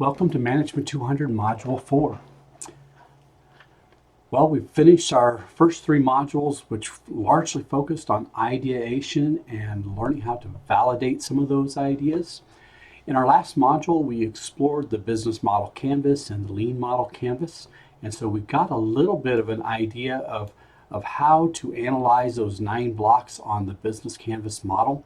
Welcome to Management 200 Module 4. Well, we've finished our first three modules, which largely focused on ideation and learning how to validate some of those ideas. In our last module, we explored the business model canvas and the lean model canvas. And so we got a little bit of an idea of how to analyze those 9 blocks on the business canvas model.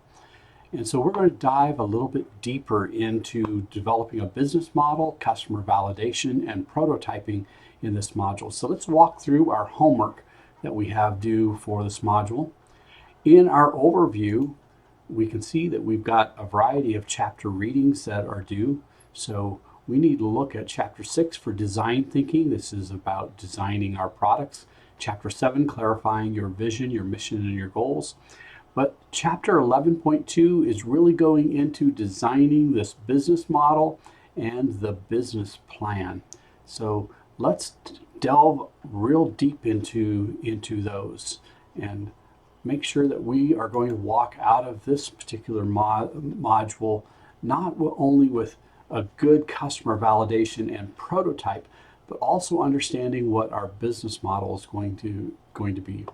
And so we're going to dive a little bit deeper into developing a business model, customer validation, and prototyping in this module. So let's walk through our homework that we have due for this module. In our overview, we can see that we've got a variety of chapter readings that are due. So we need to look at Chapter 6 for design thinking. This is about designing our products. Chapter 7, clarifying your vision, your mission, and your goals. But Chapter 11.2 is really going into designing this business model and the business plan. So let's delve real deep into those and make sure that we are going to walk out of this particular module not only with a good customer validation and prototype, but also understanding what our business model is going to be.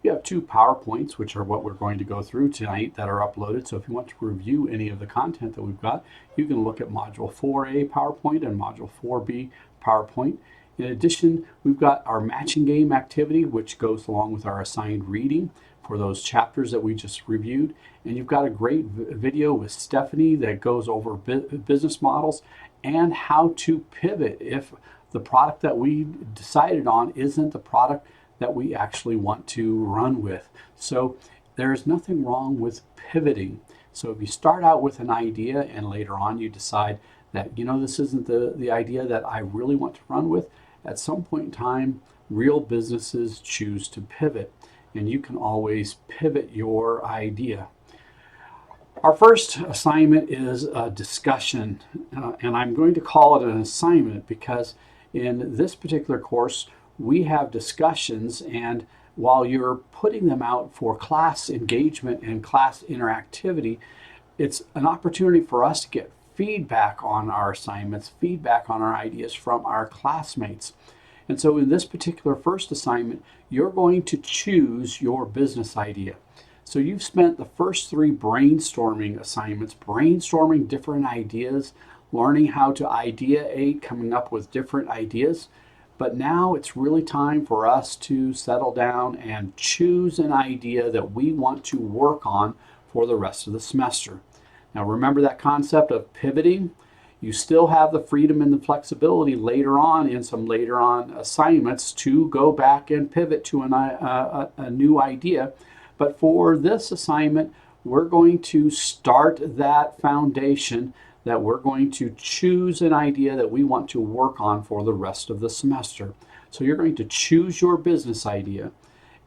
We have 2 PowerPoints, which are what we're going to go through tonight, that are uploaded. So if you want to review any of the content that we've got, you can look at Module 4A PowerPoint and Module 4B PowerPoint. In addition, we've got our matching game activity, which goes along with our assigned reading for those chapters that we just reviewed. And you've got a great video with Stephanie that goes over business models and how to pivot if the product that we decided on isn't the product that we actually want to run with. So there's nothing wrong with pivoting. So if you start out with an idea and later on you decide that, this isn't the idea that I really want to run with, at some point in time, real businesses choose to pivot, and you can always pivot your idea. Our first assignment is a discussion, and I'm going to call it an assignment because in this particular course, we have discussions, and while you're putting them out for class engagement and class interactivity, it's an opportunity for us to get feedback on our assignments, feedback on our ideas from our classmates. And so in this particular first assignment, you're going to choose your business idea. So you've spent the first 3 brainstorming assignments, brainstorming different ideas, learning how to ideate, coming up with different ideas. But now it's really time for us to settle down and choose an idea that we want to work on for the rest of the semester. Now remember that concept of pivoting. You still have the freedom and the flexibility later on in some later on assignments to go back and pivot to a new idea. But for this assignment, we're going to start that foundation that we're going to choose an idea that we want to work on for the rest of the semester. So you're going to choose your business idea.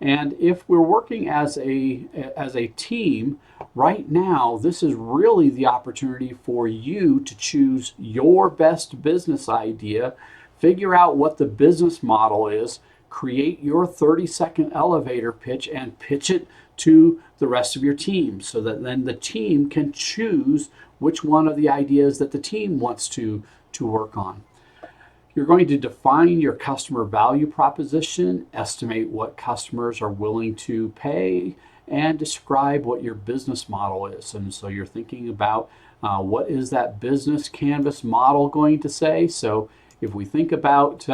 And if we're working as a team, right now, this is really the opportunity for you to choose your best business idea, figure out what the business model is, create your 30-second elevator pitch, and pitch it to the rest of your team so that then the team can choose which one of the ideas that the team wants to work on. You're going to define your customer value proposition, estimate what customers are willing to pay, and describe what your business model is. And so you're thinking about what is that business canvas model going to say? So if we think about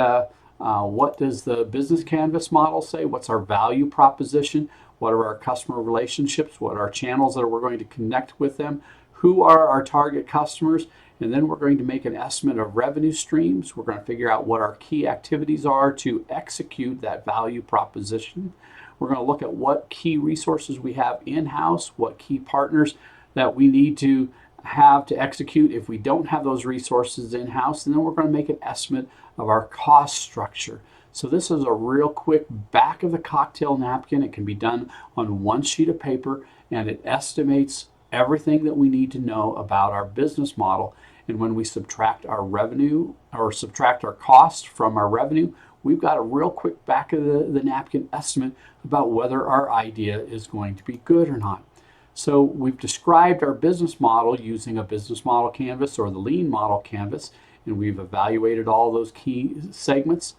what does the business canvas model say? What's our value proposition? What are our customer relationships? What are our channels that we're going to connect with them? Who are our target customers? And then we're going to make an estimate of revenue streams. We're going to figure out what our key activities are to execute that value proposition. We're going to look at what key resources we have in-house, what key partners that we need to have to execute if we don't have those resources in-house. And then we're going to make an estimate of our cost structure. So this is a real quick back of the cocktail napkin. It can be done on 1 sheet of paper, and it estimates everything that we need to know about our business model. And when we subtract our revenue or subtract our cost from our revenue, we've got a real quick back of the napkin estimate about whether our idea is going to be good or not. So we've described our business model using a business model canvas or the lean model canvas. and we've evaluated all those key segments.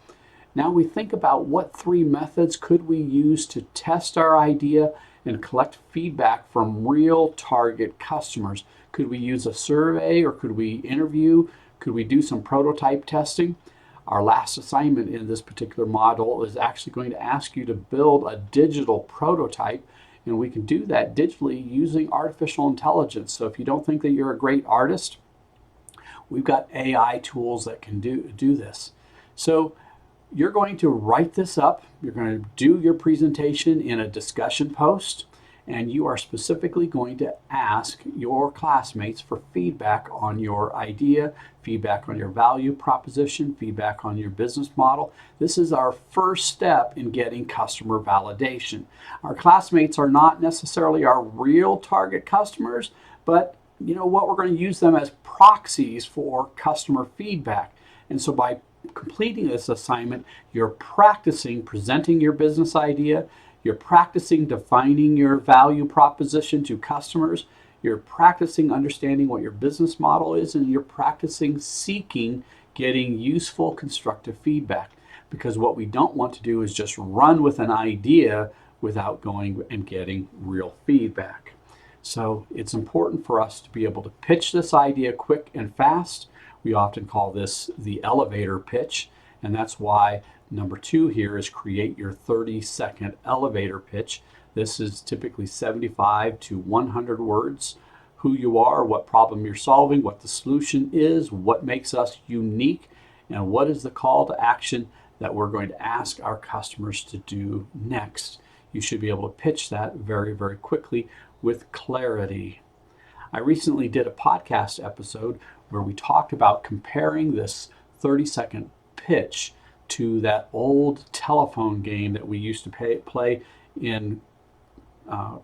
Now we think about what 3 methods could we use to test our idea and collect feedback from real target customers. Could we use a survey, or could we interview? Could we do some prototype testing? Our last assignment in this particular module is actually going to ask you to build a digital prototype, and we can do that digitally using artificial intelligence. So if you don't think that you're a great artist, we've got AI tools that can do this. So you're going to write this up, you're going to do your presentation in a discussion post, and you are specifically going to ask your classmates for feedback on your idea, feedback on your value proposition, feedback on your business model. This is our first step in getting customer validation. Our classmates are not necessarily our real target customers, but you know what, we're going to use them as proxies for customer feedback. And so by completing this assignment, you're practicing presenting your business idea, you're practicing defining your value proposition to customers, you're practicing understanding what your business model is, and you're practicing seeking getting useful constructive feedback. Because what we don't want to do is just run with an idea without going and getting real feedback. So it's important for us to be able to pitch this idea quick and fast. We often call this the elevator pitch, and that's why number 2 here is create your 30-second elevator pitch. This is typically 75 to 100 words. Who you are, what problem you're solving, what the solution is, what makes us unique, and what is the call to action that we're going to ask our customers to do next. You should be able to pitch that very, very quickly with clarity. I recently did a podcast episode where we talked about comparing this 30-second pitch to that old telephone game that we used to play in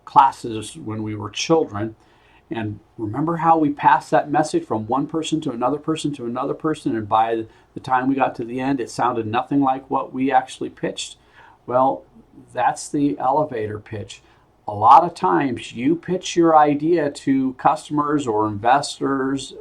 classes when we were children. And remember how we passed that message from one person to another person to another person, and by the time we got to the end, it sounded nothing like what we actually pitched? Well, that's the elevator pitch. A lot of times you pitch your idea to customers or investors,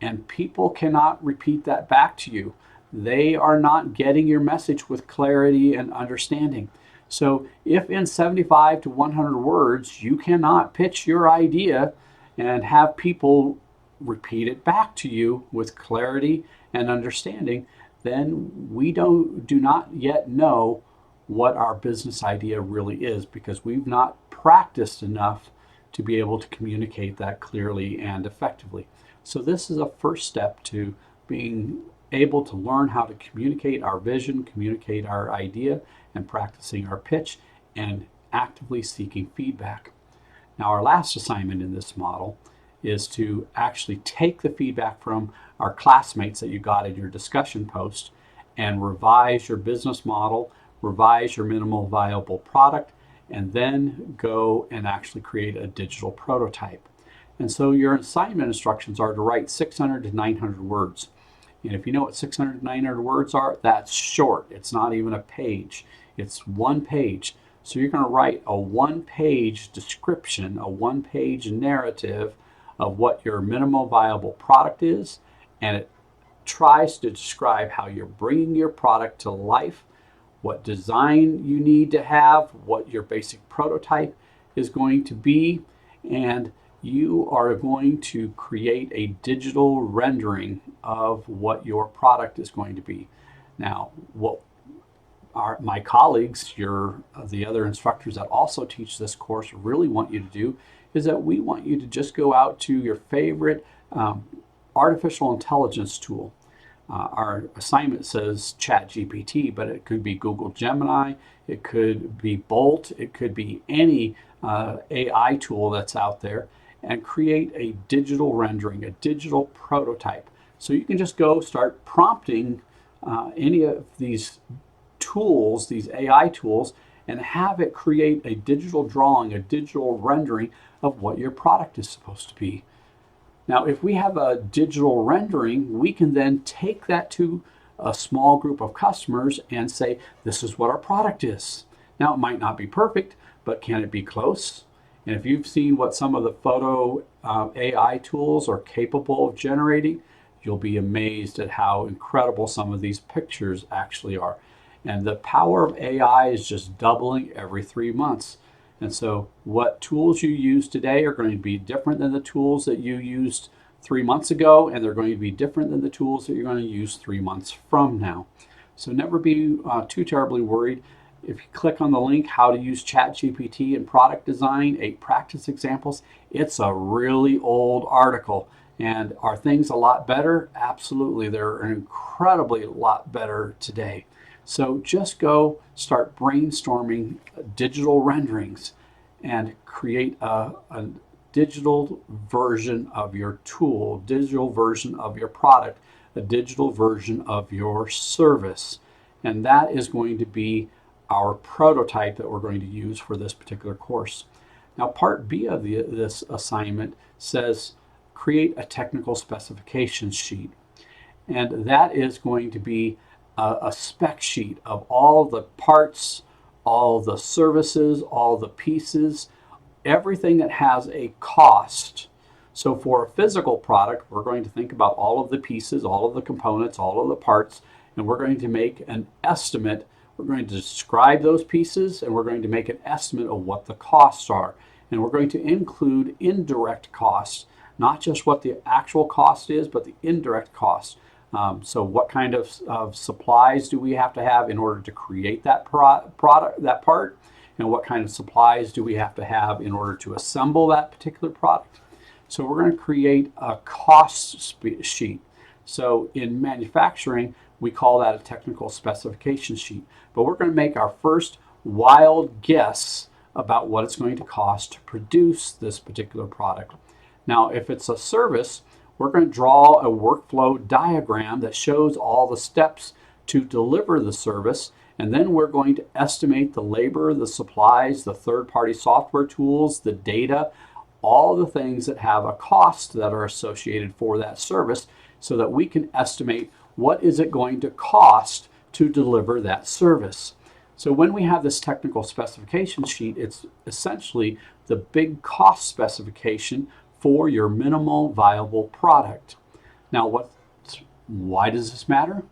and people cannot repeat that back to you. They are not getting your message with clarity and understanding. So if in 75 to 100 words you cannot pitch your idea and have people repeat it back to you with clarity and understanding, then we do not yet know what our business idea really is, because we've not practiced enough to be able to communicate that clearly and effectively. So this is a first step to being able to learn how to communicate our vision, communicate our idea, and practicing our pitch and actively seeking feedback. Now, our last assignment in this model is to actually take the feedback from our classmates that you got in your discussion post and revise your business model, revise your minimal viable product, and then go and actually create a digital prototype. And so your assignment instructions are to write 600 to 900 words. And if you know what 600 to 900 words are, that's short. It's not even a page. It's one page. So you're going to write a one-page description, a one-page narrative of what your minimal viable product is, and it tries to describe how you're bringing your product to life, what design you need to have, what your basic prototype is going to be, and you are going to create a digital rendering of what your product is going to be. Now, what my colleagues, the other instructors that also teach this course, really want you to do is that we want you to just go out to your favorite artificial intelligence tool. Our assignment says ChatGPT, but it could be Google Gemini, it could be Bolt, it could be any AI tool that's out there, and create a digital rendering, a digital prototype. So you can just go start prompting any of these tools, these AI tools, and have it create a digital drawing, a digital rendering of what your product is supposed to be. Now, if we have a digital rendering, we can then take that to a small group of customers and say, this is what our product is. Now, it might not be perfect, but can it be close? And if you've seen what some of the photo AI tools are capable of generating, you'll be amazed at how incredible some of these pictures actually are. And the power of AI is just doubling every 3 months. And so what tools you use today are going to be different than the tools that you used 3 months ago, and they're going to be different than the tools that you're going to use 3 months from now. So never be too terribly worried. If you click on the link, how to use ChatGPT in product design, 8 practice examples, it's a really old article. And are things a lot better? Absolutely. They're incredibly a lot better today. So just go start brainstorming digital renderings and create a digital version of your tool, digital version of your product, a digital version of your service. And that is going to be our prototype that we're going to use for this particular course. Now, part B of this assignment says create a technical specification sheet. And that is going to be a spec sheet of all the parts, all the services, all the pieces, everything that has a cost. So for a physical product, we're going to think about all of the pieces, all of the components, all of the parts, and we're going to make an estimate. We're going to describe those pieces, and we're going to make an estimate of what the costs are. And we're going to include indirect costs, not just what the actual cost is, but the indirect costs. So what kind of supplies do we have to have in order to create that that part? And what kind of supplies do we have to have in order to assemble that particular product? So we're going to create a cost sheet. So in manufacturing, we call that a technical specification sheet. But we're going to make our first wild guess about what it's going to cost to produce this particular product. Now, if it's a service, we're going to draw a workflow diagram that shows all the steps to deliver the service, and then we're going to estimate the labor, the supplies, the third-party software tools, the data, all the things that have a cost that are associated for that service, so that we can estimate what is it going to cost to deliver that service. So when we have this technical specification sheet, it's essentially the big cost specification for your minimal viable product. Now, why does this matter?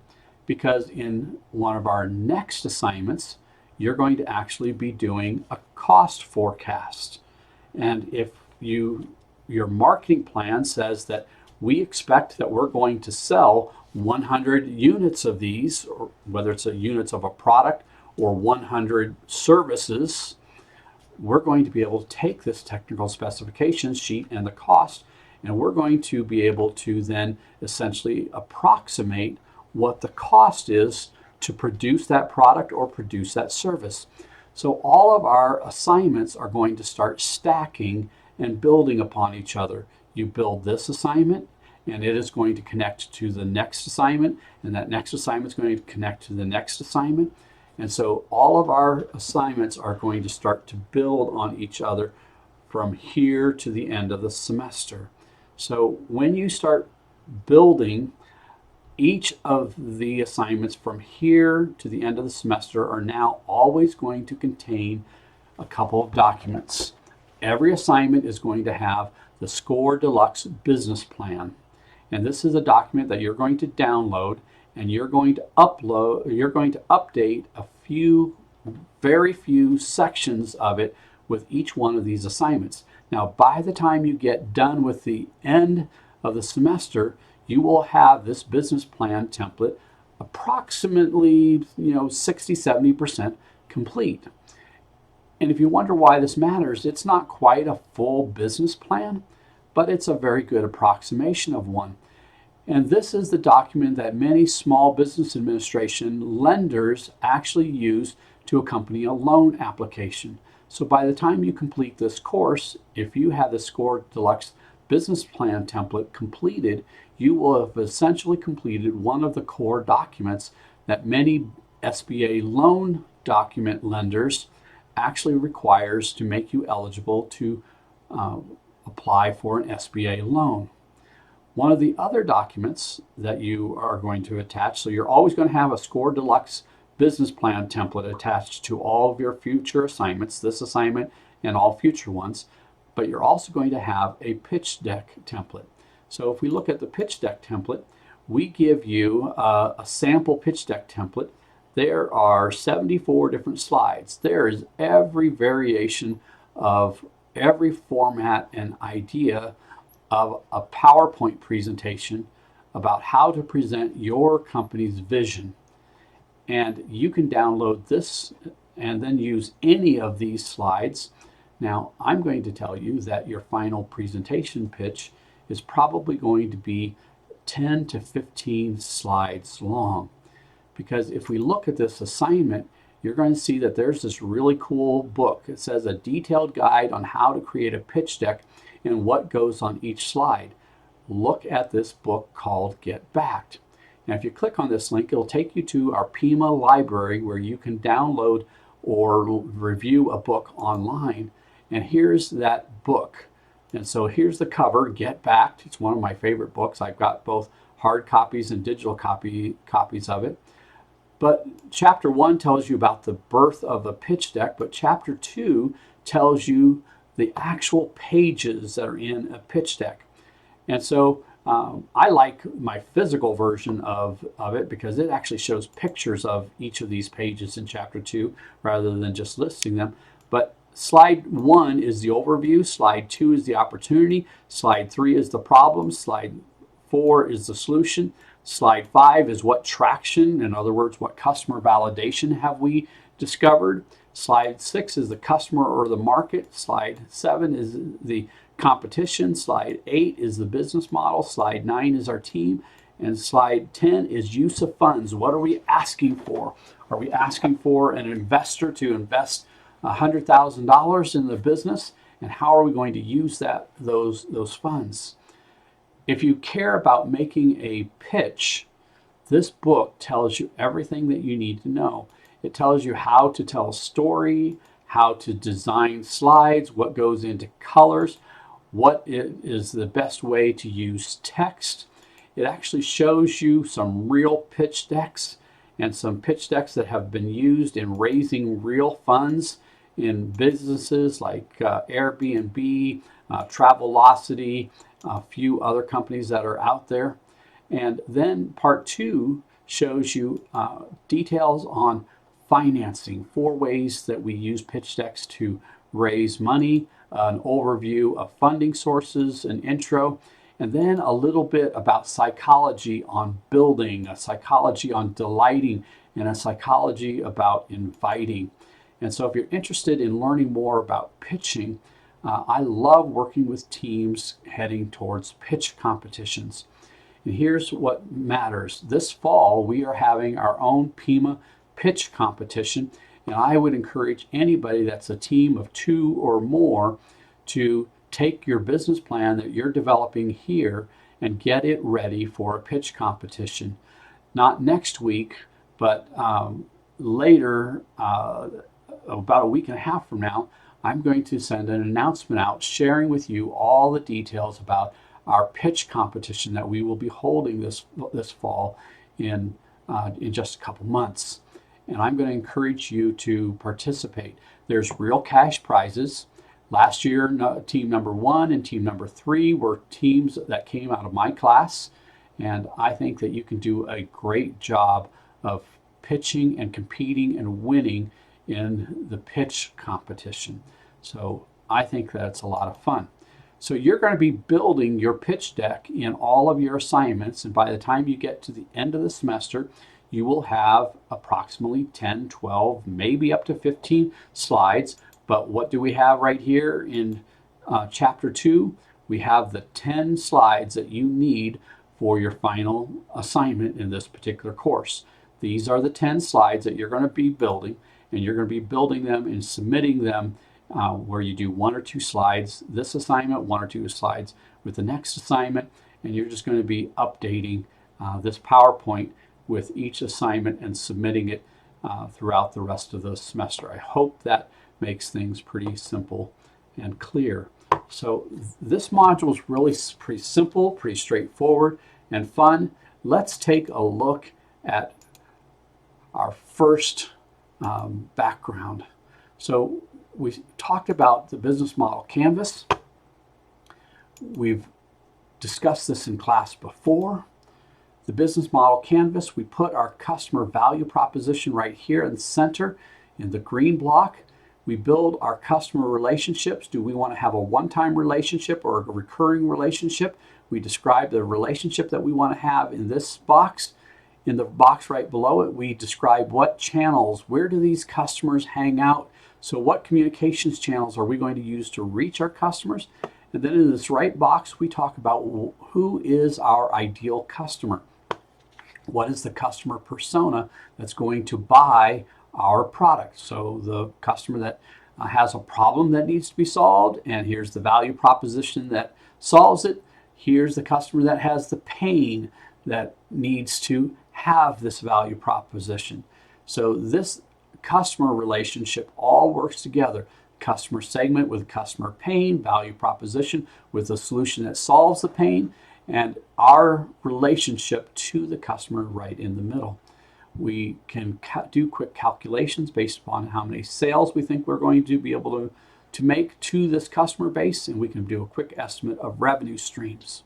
Because in one of our next assignments, you're going to actually be doing a cost forecast. And if your marketing plan says that we expect that we're going to sell 100 units of these, or whether it's units of a product or 100 services, we're going to be able to take this technical specification sheet and the cost, and we're going to be able to then essentially approximate what the cost is to produce that product or produce that service. So all of our assignments are going to start stacking and building upon each other. You build this assignment, and it is going to connect to the next assignment, and that next assignment is going to connect to the next assignment. And so all of our assignments are going to start to build on each other from here to the end of the semester. So when you start building, each of the assignments from here to the end of the semester are now always going to contain a couple of documents. Every assignment is going to have the SCORE Deluxe business plan. And this is a document that you're going to download, and you're going to update very few sections of it with each one of these assignments. Now, by the time you get done with the end of the semester, you will have this business plan template approximately 60-70% complete. And if you wonder why this matters, it's not quite a full business plan, but it's a very good approximation of one. And this is the document that many small business administration lenders actually use to accompany a loan application. So by the time you complete this course, if you have the SCORE Deluxe business plan template completed, you will have essentially completed one of the core documents that many SBA loan document lenders actually requires to make you eligible to apply for an SBA loan. One of the other documents that you are going to attach, so you're always going to have a SCORE Deluxe business plan template attached to all of your future assignments, this assignment and all future ones, but you're also going to have a pitch deck template. So if we look at the pitch deck template, we give you a sample pitch deck template. There are 74 different slides. There is every variation of every format and idea of a PowerPoint presentation about how to present your company's vision. And you can download this and then use any of these slides. Now, I'm going to tell you that your final presentation pitch is probably going to be 10 to 15 slides long. Because if we look at this assignment, you're going to see that there's this really cool book. It says a detailed guide on how to create a pitch deck and what goes on each slide. Look at this book called Get Backed. And if you click on this link, it'll take you to our PIMA library where you can download or review a book online. And here's that book. And so here's the cover, Get Backed. It's one of my favorite books. I've got both hard copies and digital copies of it. But chapter 1 tells you about the birth of a pitch deck, but chapter 2 tells you the actual pages that are in a pitch deck. And so I like my physical version of it because it actually shows pictures of each of these pages in chapter 2 rather than just listing them. But slide 1 is the overview, slide 2 is the opportunity, slide 3 is the problem, slide 4 is the solution, slide 5 is what traction, in other words, what customer validation have we discovered. Slide 6 is the customer or the market. Slide 7 is the competition. Slide 8 is the business model. Slide 9 is our team. And slide 10 is use of funds. What are we asking for? Are we asking for an investor to invest $100,000 in the business? And how are we going to use those funds? If you care about making a pitch, this book tells you everything that you need to know. It tells you how to tell a story, how to design slides, what goes into colors, what is the best way to use text. It actually shows you some real pitch decks and some pitch decks that have been used in raising real funds in businesses like Airbnb, Travelocity, a few other companies that are out there. And then part 2 shows you details on financing, 4 ways that we use pitch decks to raise money, an overview of funding sources, an intro, and then a little bit about psychology on building, a psychology on delighting, and a psychology about inviting. And so if you're interested in learning more about pitching, I love working with teams heading towards pitch competitions. And here's what matters. This fall, we are having our own PIMA pitch competition, and I would encourage anybody that's a team of 2 or more to take your business plan that you're developing here and get it ready for a pitch competition. Not next week, but later, about a week and a half from now, I'm going to send an announcement out sharing with you all the details about our pitch competition that we will be holding this fall in just a couple months. And I'm going to encourage you to participate. There's real cash prizes. Last year, team number 1 and team number 3 were teams that came out of my class. And I think that you can do a great job of pitching and competing and winning in the pitch competition. So I think that's a lot of fun. So you're going to be building your pitch deck in all of your assignments, and by the time you get to the end of the semester, you will have approximately 10, 12, maybe up to 15 slides. But what do we have right here in chapter 2? We have the 10 slides that you need for your final assignment in this particular course. These are the 10 slides that you're going to be building, and you're going to be building them and submitting them where you do 1 or 2 slides this assignment, 1 or 2 slides with the next assignment, and you're just going to be updating this PowerPoint with each assignment and submitting it throughout the rest of the semester. I hope that makes things pretty simple and clear. So this module is really pretty simple, pretty straightforward and fun. Let's take a look at our first background. So we talked about the business model canvas. We've discussed this in class before. the business model canvas, we put our customer value proposition right here in the center in the green block. We build our customer relationships. Do we want to have a one-time relationship or a recurring relationship? We describe the relationship that we want to have in this box. In the box right below it, we describe what channels, where do these customers hang out? So what communications channels are we going to use to reach our customers? And then in this right box, we talk about who is our ideal customer. What is the customer persona that's going to buy our product? So the customer that has a problem that needs to be solved, and here's the value proposition that solves it. Here's the customer that has the pain that needs to have this value proposition. So this customer relationship all works together. Customer segment with customer pain, value proposition with a solution that solves the pain, and our relationship to the customer right in the middle. We can do quick calculations based upon how many sales we think we're going to be able to make to this customer base, and we can do a quick estimate of revenue streams.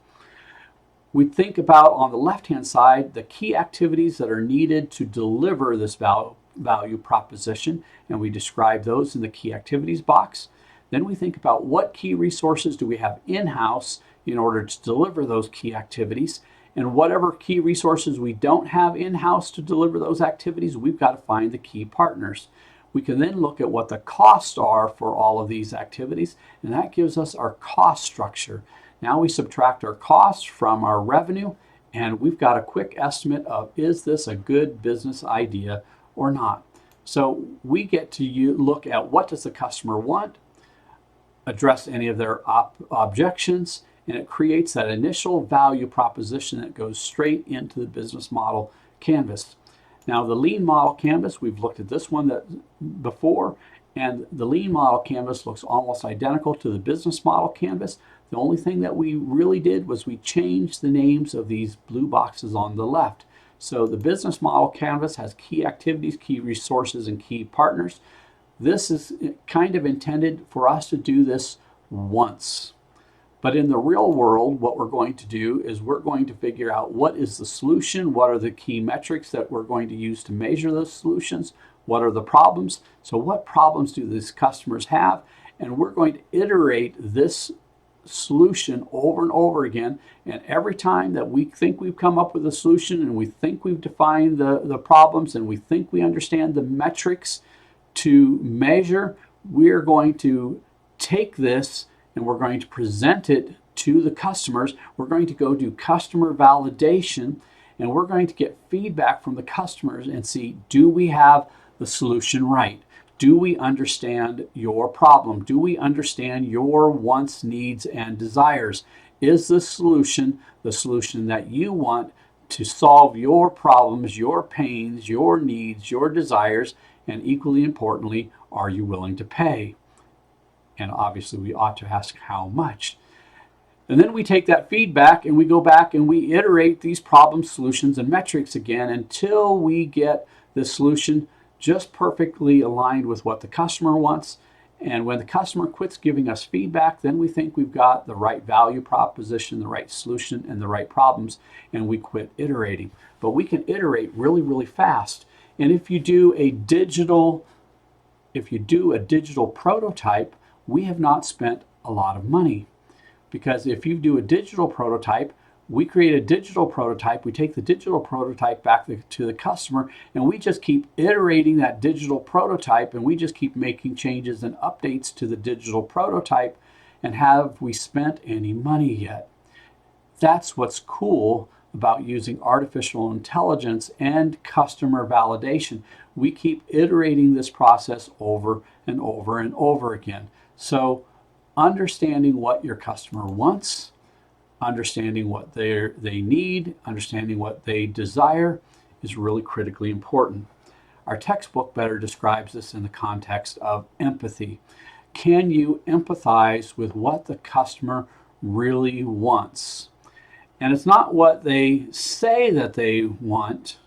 We think about, on the left-hand side, the key activities that are needed to deliver this value proposition, and we describe those in the key activities box. Then we think about what key resources do we have in-house in order to deliver those key activities, and whatever key resources we don't have in-house to deliver those activities, we've got to find the key partners. We can then look at what the costs are for all of these activities, and that gives us our cost structure. Now we subtract our costs from our revenue, and we've got a quick estimate of, is this a good business idea or not? So we get to look at what does the customer want, address any of their objections, and it creates that initial value proposition that goes straight into the business model canvas. Now the lean model canvas, we've looked at this one before, and the lean model canvas looks almost identical to the business model canvas. The only thing that we really did was we changed the names of these blue boxes on the left. So the business model canvas has key activities, key resources, and key partners. This is kind of intended for us to do this once. But in the real world, what we're going to do is we're going to figure out what is the solution, what are the key metrics that we're going to use to measure those solutions, what are the problems. So what problems do these customers have? And we're going to iterate this solution over and over again, and every time that we think we've come up with a solution and we think we've defined the problems and we think we understand the metrics to measure, we're going to take this and we're going to present it to the customers. We're going to go do customer validation, and we're going to get feedback from the customers and see, do we have the solution right? Do we understand your problem? Do we understand your wants, needs, and desires? Is the solution that you want to solve your problems, your pains, your needs, your desires, and equally importantly, are you willing to pay? And obviously we ought to ask how much. And then we take that feedback and we go back and we iterate these problem solutions and metrics again until we get the solution just perfectly aligned with what the customer wants. And when the customer quits giving us feedback, then we think we've got the right value proposition, the right solution, and the right problems, and we quit iterating. But we can iterate really, really fast. And if you do a digital prototype, we have not spent a lot of money. Because if you do a digital prototype, we create a digital prototype, we take the digital prototype back to the customer, and we just keep iterating that digital prototype, and we just keep making changes and updates to the digital prototype. And have we spent any money yet? That's what's cool about using artificial intelligence and customer validation. We keep iterating this process over and over and over again. So understanding what your customer wants, understanding what they need, understanding what they desire is really critically important. Our textbook better describes this in the context of empathy. Can you empathize with what the customer really wants? And it's not what they say that they want,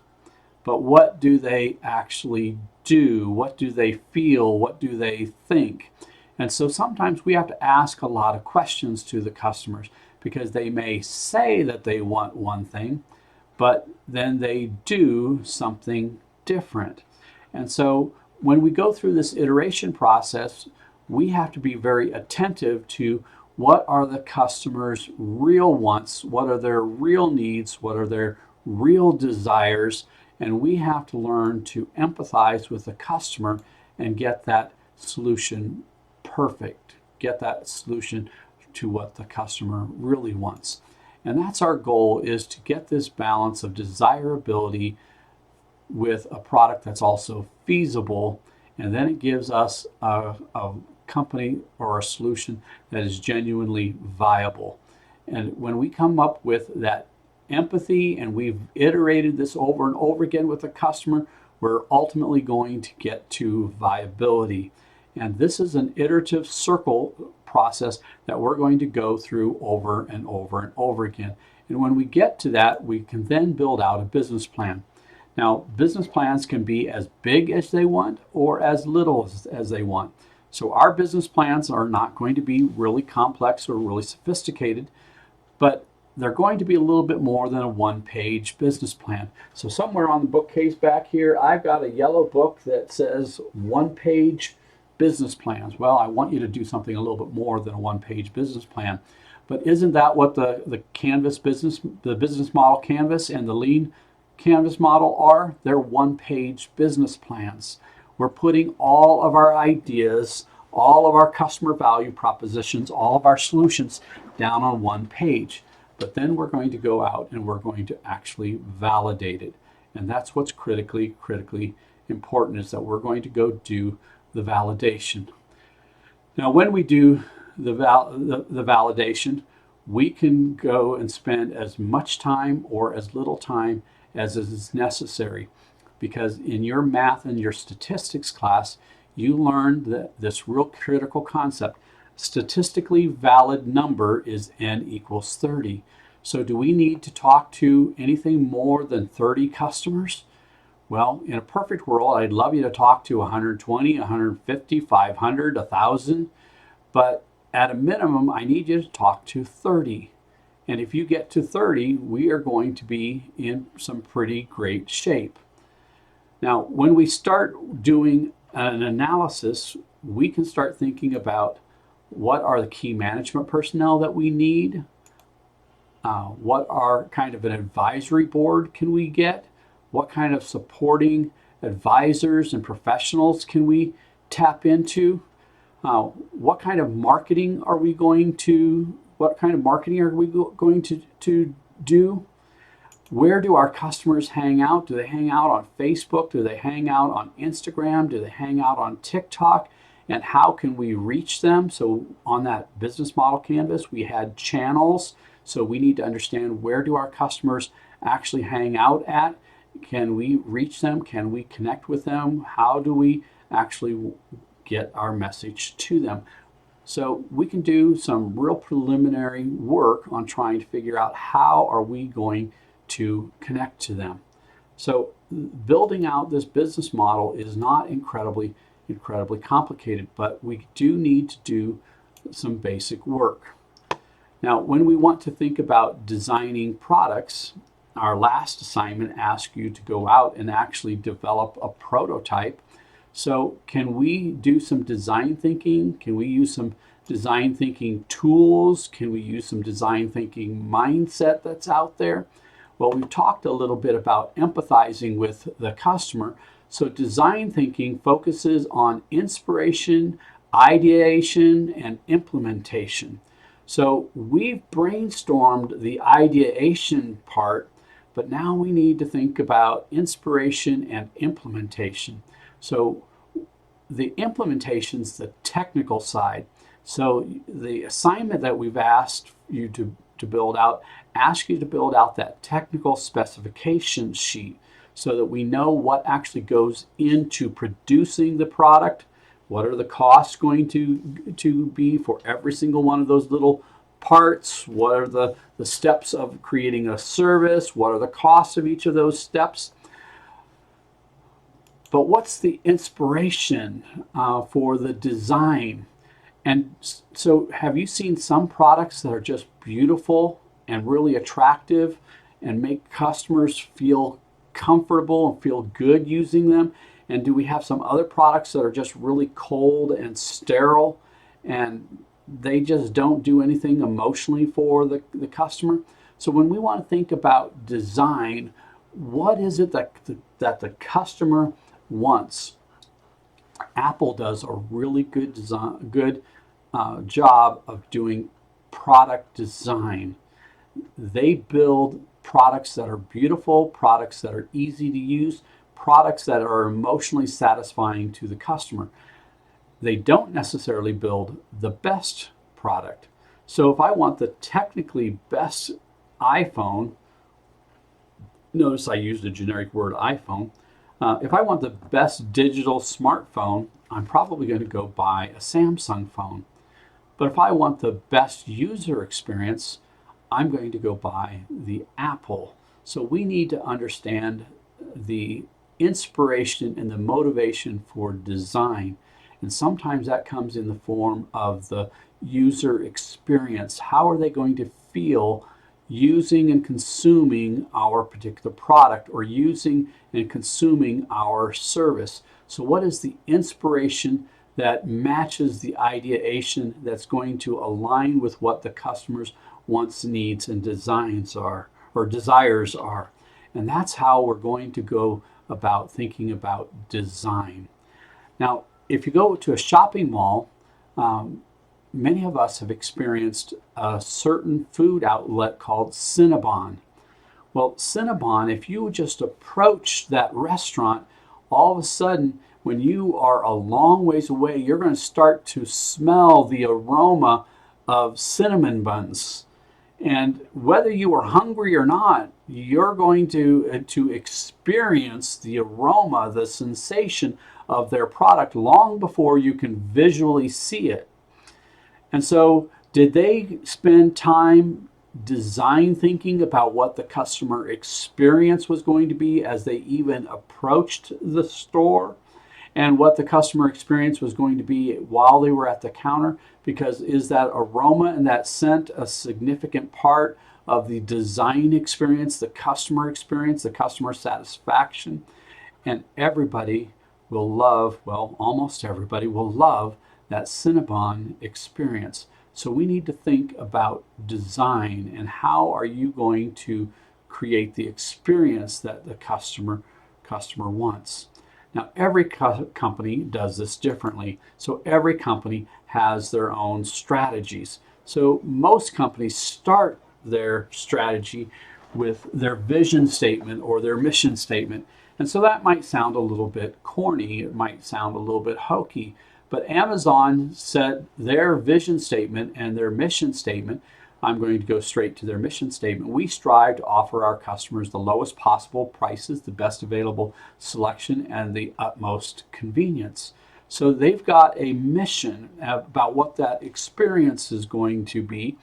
but what do they actually do? What do they feel? What do they think? And so sometimes we have to ask a lot of questions to the customers, because they may say that they want one thing, but then they do something different. And so when we go through this iteration process, we have to be very attentive to what are the customer's real wants, what are their real needs, what are their real desires, and we have to learn to empathize with the customer and get that solution perfect, get that solution to what the customer really wants. And that's our goal, is to get this balance of desirability with a product that's also feasible, and then it gives us a company or a solution that is genuinely viable. And when we come up with that empathy and we've iterated this over and over again with the customer, we're ultimately going to get to viability. And this is an iterative circle process that we're going to go through over and over and over again. And when we get to that, we can then build out a business plan. Now, business plans can be as big as they want or as little as they want. So our business plans are not going to be really complex or really sophisticated, but they're going to be a little bit more than a one-page business plan. So somewhere on the bookcase back here, I've got a yellow book that says one-page business plans. Well, I want you to do something a little bit more than a one-page business plan. But isn't that what the Canvas business, the business model Canvas and the Lean Canvas model are? They're one-page business plans. We're putting all of our ideas, all of our customer value propositions, all of our solutions down on one page. But then we're going to go out and we're going to actually validate it. And that's what's critically important, is that we're going to go do the validation. Now, when we do the validation, we can go and spend as much time or as little time as is necessary. Because in your math and your statistics class, you learned that this real critical concept: statistically valid number is n equals 30. So do we need to talk to anything more than 30 customers? Well, in a perfect world, I'd love you to talk to 120, 150, 500, 1,000. But at a minimum, I need you to talk to 30. And if you get to 30, we are going to be in some pretty great shape. Now, when we start doing an analysis, we can start thinking about what are the key management personnel that we need, what are kind of an advisory board can we get, what kind of supporting advisors and professionals can we tap into, what kind of marketing are we going to do? Where do our customers hang out? Do they hang out on Facebook? Do they hang out on Instagram? Do they hang out on TikTok? And how can we reach them? So on that business model canvas, we had channels. So we need to understand, where do our customers actually hang out at? Can we reach them? Can we connect with them? How do we actually get our message to them? So we can do some real preliminary work on trying to figure out how are we going to connect to them. So building out this business model is not incredibly complicated, but we do need to do some basic work. Now, when we want to think about designing products, our last assignment asked you to go out and actually develop a prototype. So can we do some design thinking? Can we use some design thinking tools? Can we use some design thinking mindset that's out there? Well, we've talked a little bit about empathizing with the customer. So design thinking focuses on inspiration, ideation, and implementation. So we've brainstormed the ideation part, but now we need to think about inspiration and implementation. So the implementation's the technical side. So the assignment that we've asked you to build out, ask you to build out that technical specification sheet so that we know what actually goes into producing the product. What are the costs going to be for every single one of those little parts? What are the steps of creating a service? What are the costs of each of those steps? But what's the inspiration for the design? And so have you seen some products that are just beautiful and really attractive, and make customers feel comfortable and feel good using them? And do we have some other products that are just really cold and sterile and they just don't do anything emotionally for the customer? So when we want to think about design, what is it that the customer wants? Apple does a really good job of doing product design. They build products that are beautiful, products that are easy to use, products that are emotionally satisfying to the customer. They don't necessarily build the best product. So if I want the technically best iPhone, notice I used the generic word iPhone. If I want the best digital smartphone, I'm probably going to go buy a Samsung phone. But if I want the best user experience, I'm going to go buy the Apple. So we need to understand the inspiration and the motivation for design. And sometimes that comes in the form of the user experience. How are they going to feel using and consuming our particular product or using and consuming our service? So what is the inspiration that matches the ideation that's going to align with what the customer's wants, needs, and designs are, or desires are? And that's how we're going to go about thinking about design. Now, if you go to a shopping mall, many of us have experienced a certain food outlet called Cinnabon. Well, Cinnabon, if you just approach that restaurant, all of a sudden, when you are a long ways away, you're going to start to smell the aroma of cinnamon buns. And whether you are hungry or not, you're going to experience the aroma, the sensation of their product long before you can visually see it. And so, did they spend time design thinking about what the customer experience was going to be as they even approached the store? And what the customer experience was going to be while they were at the counter? Because is that aroma and that scent a significant part of the design experience, the customer satisfaction? And everybody will love, well, almost everybody will love that Cinnabon experience. So we need to think about design and how are you going to create the experience that the customer wants. Now, every company does this differently. So every company has their own strategies. So most companies start their strategy with their vision statement or their mission statement. And so that might sound a little bit corny. It might sound a little bit hokey. But Amazon set their vision statement and their mission statement. I'm going to go straight to their mission statement. We strive to offer our customers the lowest possible prices, the best available selection, and the utmost convenience. So they've got a mission about what that experience is going to be.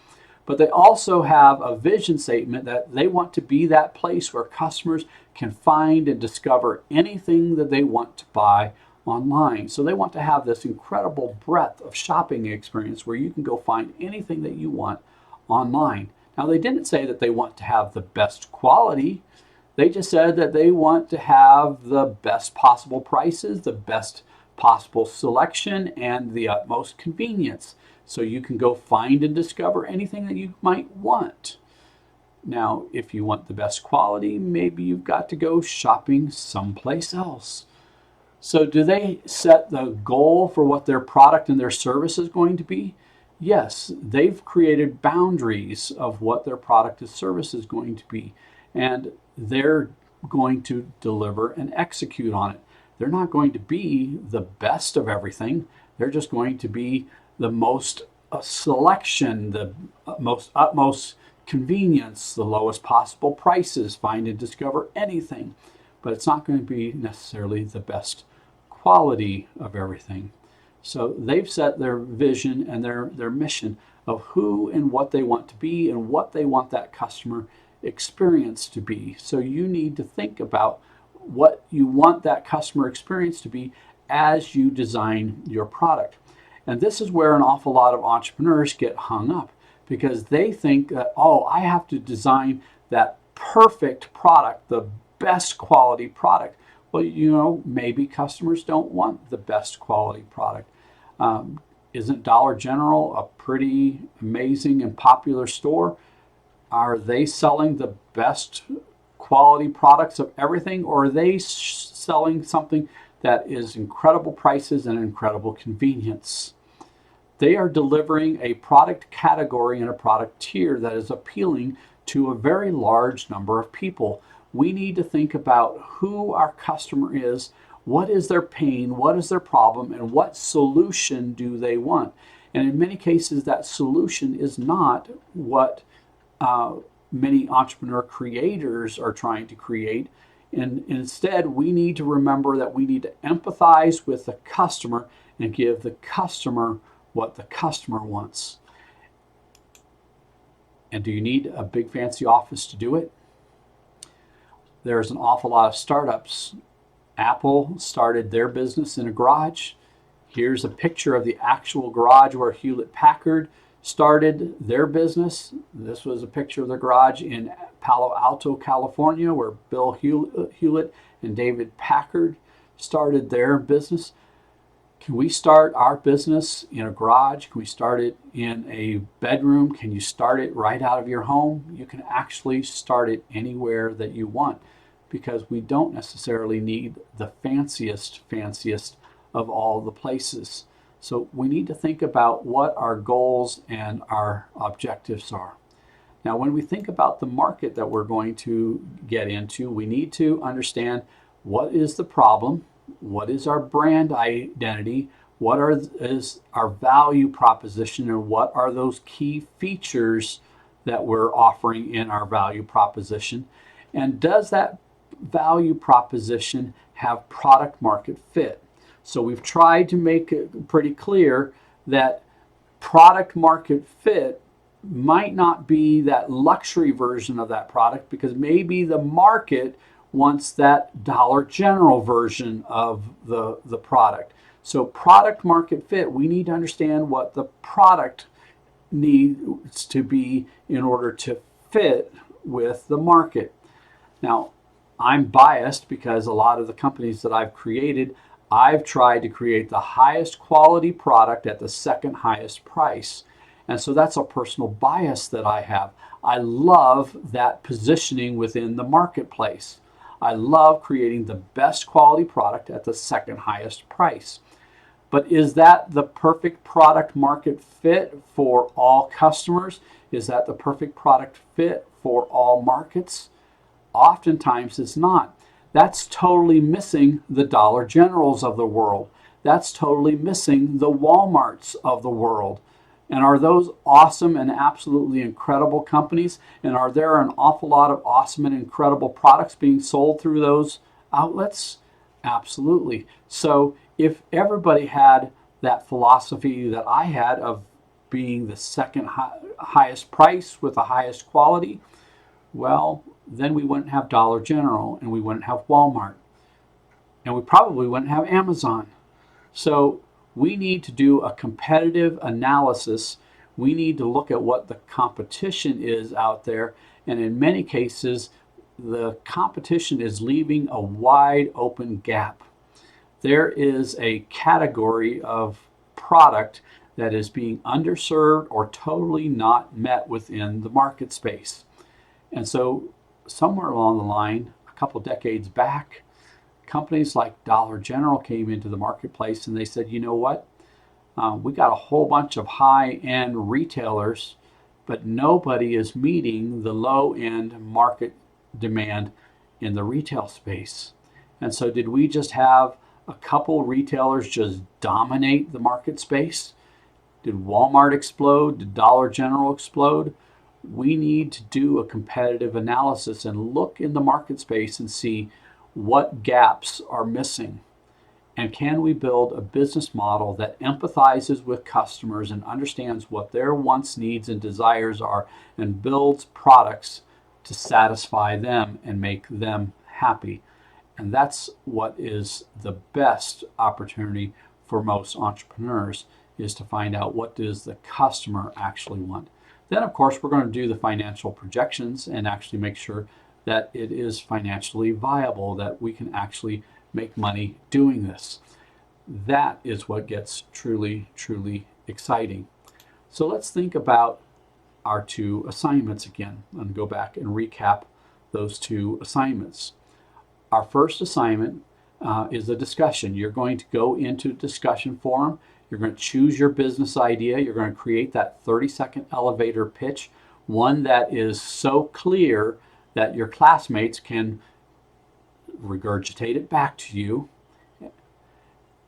But they also have a vision statement that they want to be that place where customers can find and discover anything that they want to buy online. So they want to have this incredible breadth of shopping experience where you can go find anything that you want online. Now, they didn't say that they want to have the best quality. They just said that they want to have the best possible prices, the best possible selection, and the utmost convenience. So you can go find and discover anything that you might want. Now, if you want the best quality, maybe you've got to go shopping someplace else. So do they set the goal for what their product and their service is going to be? Yes, they've created boundaries of what their product and service is going to be, and they're going to deliver and execute on it. They're not going to be the best of everything. They're just going to be the most selection, the utmost convenience, the lowest possible prices, find and discover anything. But it's not going to be necessarily the best quality of everything. So they've set their vision and their mission of who and what they want to be and what they want that customer experience to be. So you need to think about what you want that customer experience to be as you design your product. And this is where an awful lot of entrepreneurs get hung up because they think that, oh, I have to design that perfect product, the best quality product. Well, maybe customers don't want the best quality product. Isn't Dollar General a pretty amazing and popular store? Are they selling the best quality products of everything, or are they selling something that is incredible prices and incredible convenience? They are delivering a product category and a product tier that is appealing to a very large number of people. We need to think about who our customer is, what is their pain, what is their problem, and what solution do they want. And in many cases, that solution is not what many entrepreneur creators are trying to create. And instead, we need to remember that we need to empathize with the customer and give the customer what the customer wants. And do you need a big fancy office to do it? There's an awful lot of startups. Apple started their business in a garage. Here's a picture of the actual garage where Hewlett-Packard started their business. This was a picture of the garage in Palo Alto, California, where Bill Hewlett and David Packard started their business. Can we start our business in a garage? Can we start it in a bedroom? Can you start it right out of your home? You can actually start it anywhere that you want, because we don't necessarily need the fanciest of all the places. So we need to think about what our goals and our objectives are. Now, when we think about the market that we're going to get into, we need to understand what is the problem, what is our brand identity, is our value proposition, and what are those key features that we're offering in our value proposition, and does that value proposition have product market fit? So we've tried to make it pretty clear that product market fit might not be that luxury version of that product, because maybe the market wants that Dollar General version of the product. So product market fit, we need to understand what the product needs to be in order to fit with the market. Now, I'm biased because a lot of the companies that I've created, I've tried to create the highest quality product at the second highest price. And so that's a personal bias that I have. I love that positioning within the marketplace. I love creating the best quality product at the second highest price. But is that the perfect product market fit for all customers? Is that the perfect product fit for all markets? Oftentimes it's not. That's totally missing the Dollar Generals of the world. That's totally missing the Walmarts of the world. And are those awesome and absolutely incredible companies? And are there an awful lot of awesome and incredible products being sold through those outlets? Absolutely. So if everybody had that philosophy that I had of being the second highest price with the highest quality, well, then we wouldn't have Dollar General, and we wouldn't have Walmart, and we probably wouldn't have Amazon. So we need to do a competitive analysis. We need to look at what the competition is out there, and in many cases, the competition is leaving a wide open gap. There is a category of product that is being underserved or totally not met within the market space. And so somewhere along the line, a couple decades back, companies like Dollar General came into the marketplace and they said, you know what? We got a whole bunch of high-end retailers, but nobody is meeting the low-end market demand in the retail space. And so did we just have a couple retailers just dominate the market space? Did Walmart explode? Did Dollar General explode? We need to do a competitive analysis and look in the market space and see what gaps are missing. And can we build a business model that empathizes with customers and understands what their wants, needs, and desires are, and builds products to satisfy them and make them happy? And that's what is the best opportunity for most entrepreneurs, is to find out what does the customer actually want. Then, of course, we're going to do the financial projections and actually make sure that it is financially viable, that we can actually make money doing this. That is what gets truly, truly exciting. So let's think about our 2 assignments again and go back and recap those 2 assignments. Our first assignment is a discussion. You're going to go into discussion forum. You're going to choose your business idea. You're going to create that 30-second elevator pitch, one that is so clear that your classmates can regurgitate it back to you.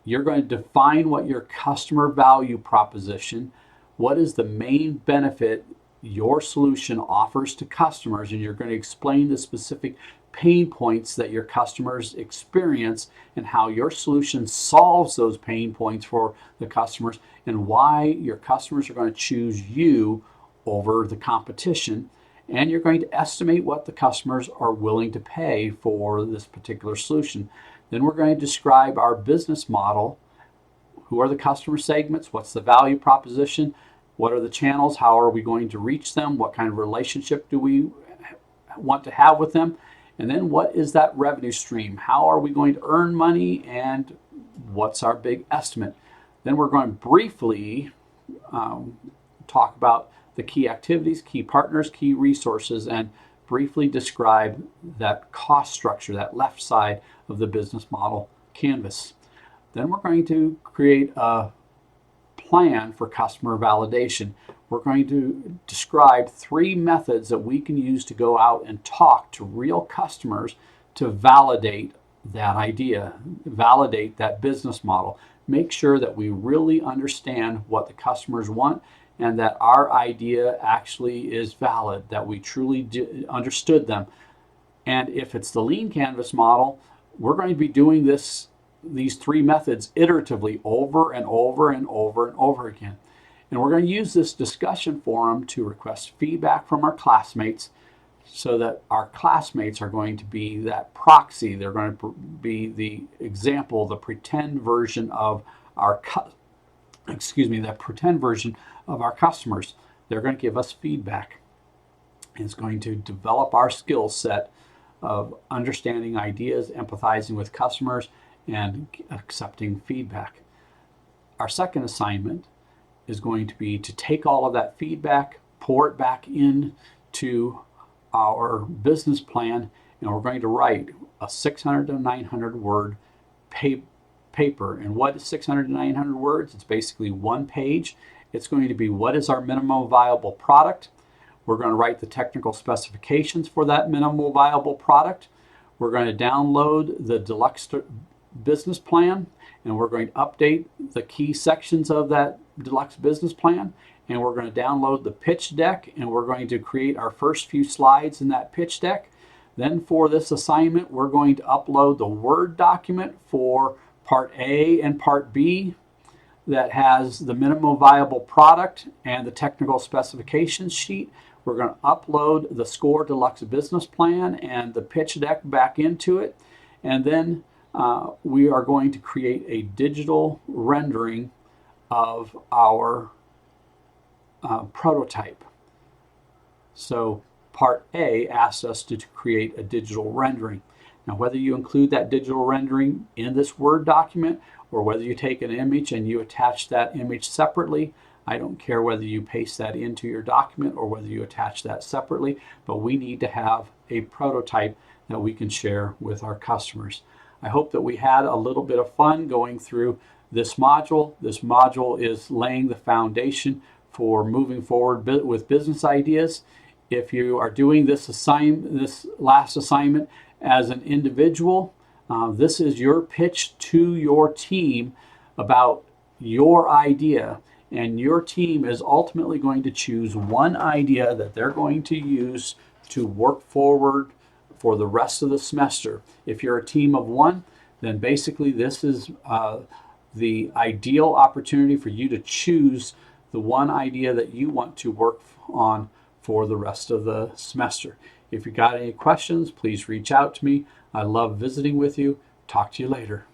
You're going to define what your customer value proposition, what is the main benefit your solution offers to customers, and you're going to explain the specific pain points that your customers experience and how your solution solves those pain points for the customers and why your customers are going to choose you over the competition. And you're going to estimate what the customers are willing to pay for this particular solution. Then we're going to describe our business model. Who are the customer segments? What's the value proposition? What are the channels? How are we going to reach them? What kind of relationship do we want to have with them? And then what is that revenue stream? How are we going to earn money? And what's our big estimate? Then we're going to briefly talk about the key activities, key partners, key resources, and briefly describe that cost structure, that left side of the business model canvas. Then we're going to create a plan for customer validation. We're going to describe 3 methods that we can use to go out and talk to real customers to validate that idea, validate that business model, make sure that we really understand what the customers want and that our idea actually is valid, that we truly understood them. And if it's the lean canvas model, we're going to be doing these 3 methods iteratively over and over and over and over again. And we're going to use this discussion forum to request feedback from our classmates so that our classmates are going to be that proxy. They're going to be the example, the pretend version of our customers. They're going to give us feedback. And it's going to develop our skill set of understanding ideas, empathizing with customers, and accepting feedback. Our second assignment is going to be to take all of that feedback, pour it back into our business plan, and we're going to write a 600 to 900 word paper. And what is 600 to 900 words? It's basically 1 page. It's going to be what is our minimum viable product. We're going to write the technical specifications for that minimum viable product. We're going to download the deluxe business plan, and we're going to update the key sections of that deluxe business plan, and we're going to download the pitch deck, and we're going to create our first few slides in that pitch deck. Then for this assignment, we're going to upload the Word document for Part A and Part B that has the minimum viable product and the technical specifications sheet. We're going to upload the SCORE Deluxe Business Plan and the pitch deck back into it. And then we are going to create a digital rendering of our prototype. So Part A asks us to create a digital rendering. Now, whether you include that digital rendering in this Word document or whether you take an image and you attach that image separately, I don't care whether you paste that into your document or whether you attach that separately, but we need to have a prototype that we can share with our customers. I hope that we had a little bit of fun going through this module. This module is laying the foundation for moving forward with business ideas. If you are doing this last assignment as an individual, this is your pitch to your team about your idea, and your team is ultimately going to choose one idea that they're going to use to work forward for the rest of the semester. If you're a team of 1, then basically this is the ideal opportunity for you to choose the one idea that you want to work on for the rest of the semester. If you got any questions, please reach out to me. I love visiting with you. Talk to you later.